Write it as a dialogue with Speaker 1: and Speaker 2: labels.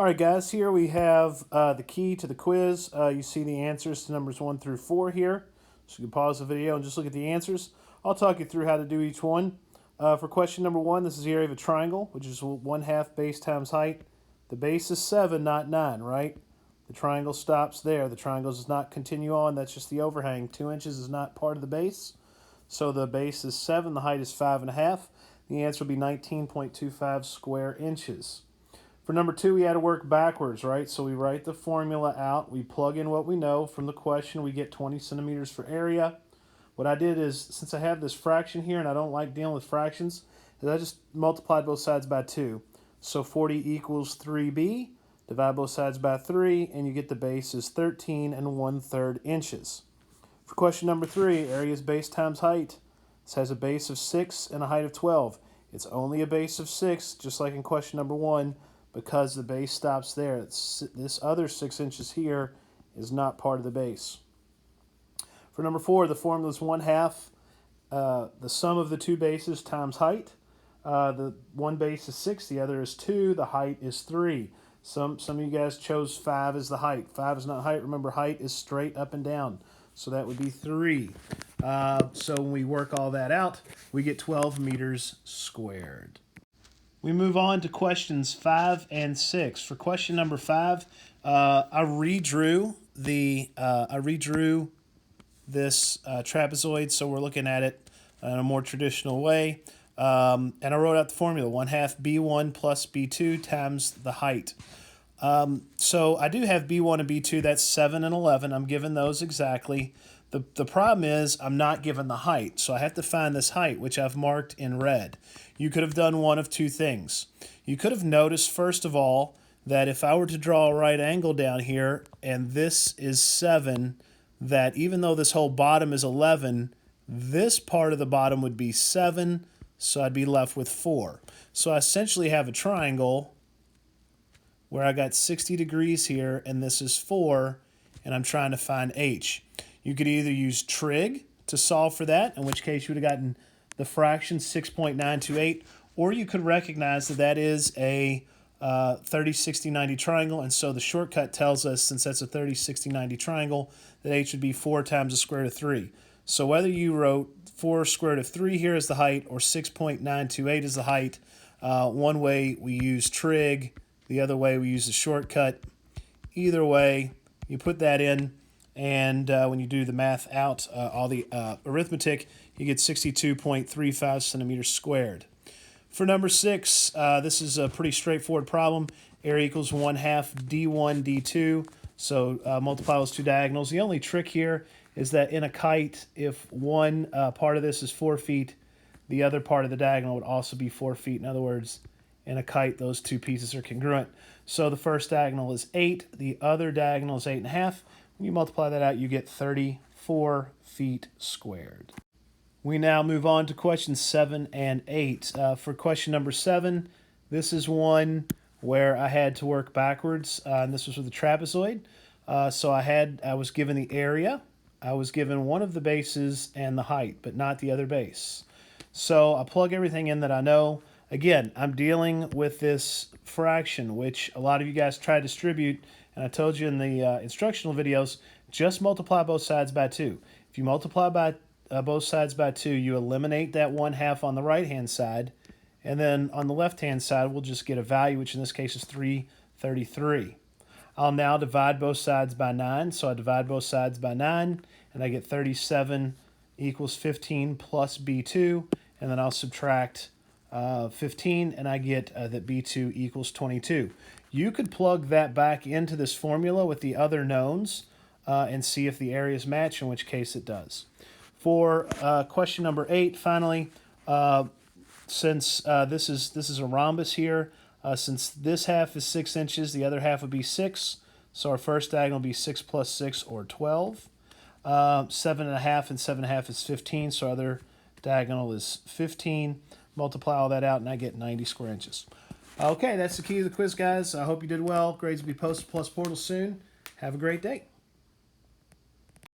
Speaker 1: All right, guys, here we have the key to the quiz. You see the answers to numbers 1 through 4 here. So you can pause the video and just look at the answers. I'll talk you through how to do each one. For question number 1, this is the area of a triangle, which is 1/2 base times height. The base is 7, not 9, right? The triangle stops there. The triangle does not continue on. That's just the overhang. 2 inches is not part of the base. So the base is 7. The height is 5.5. The answer will be 19.25 square inches. For number 2, we had to work backwards, right? So we write the formula out. We plug in what we know from the question. We get 20 centimeters for area. What I did is, since I have this fraction here and I don't like dealing with fractions, is I just multiplied both sides by 2. So 40 equals 3b. Divide both sides by 3, and you get the base is 13 1/3 inches. For question number 3, area is base times height. This has a base of 6 and a height of 12. It's only a base of 6, just like in question number 1, because the base stops there. This other 6 inches here is not part of the base. For number 4, the formula is 1/2 the sum of the two bases times height. The one base is 6, the other is 2, the height is 3. Some of you guys chose 5 as the height. 5 is not height. Remember, height is straight up and down. So that would be 3. So when we work all that out, we get 12 meters squared. We move on to questions 5 and 6. For question number 5, I redrew this trapezoid, so we're looking at it in a more traditional way. And I wrote out the formula: 1/2 b1 plus b2 times the height. So I do have b1 and b2. That's 7 and 11. I'm given those exactly. The problem is I'm not given the height, so I have to find this height, which I've marked in red. You could have done one of two things. You could have noticed, first of all, that if I were to draw a right angle down here, and this is 7, that even though this whole bottom is 11, this part of the bottom would be 7, so I'd be left with 4. So I essentially have a triangle where I got 60 degrees here, and this is 4, and I'm trying to find h. You could either use trig to solve for that, in which case you would have gotten the fraction 6.928, or you could recognize that that is a 30, 60, 90 triangle, and so the shortcut tells us, since that's a 30, 60, 90 triangle, that h would be 4 times the square root of 3. So whether you wrote 4 square root of 3 here as the height or 6.928 as the height, one way we use trig, the other way we use the shortcut. Either way, you put that in, and when you do the math out, all the arithmetic, you get 62.35 centimeters squared. For number 6, this is a pretty straightforward problem. Area equals 1/2 d1 d2. So multiply those two diagonals. The only trick here is that in a kite, if one part of this is 4 feet, the other part of the diagonal would also be 4 feet. In other words, in a kite, those two pieces are congruent. So the first diagonal is 8. The other diagonal is 8.5. When you multiply that out, you get 34 feet squared. We now move on to questions 7 and 8. For question number 7, this is one where I had to work backwards, and this was with the trapezoid. So I was given the area, I was given one of the bases and the height, but not the other base. So I plug everything in that I know. Again, I'm dealing with this fraction, which a lot of you guys try to distribute, and I told you in the instructional videos, just multiply both sides by 2. If you multiply by both sides by 2, you eliminate that 1/2 on the right-hand side, and then on the left-hand side, we'll just get a value, which in this case is 333. I'll now divide both sides by 9, so I divide both sides by 9, and I get 37 equals 15 plus b2, and then I'll subtract 15, and I get that b2 equals 22. You could plug that back into this formula with the other knowns and see if the areas match, in which case it does. For question number 8, finally, since this is a rhombus here, since this half is 6 inches, the other half would be 6. So our first diagonal will be 6 plus 6, or 12. 7.5 and 7.5 is 15, so our other diagonal is 15. Multiply all that out, and I get 90 square inches. Okay, that's the key to the quiz, guys. I hope you did well. Grades will be posted plus portal soon. Have a great day.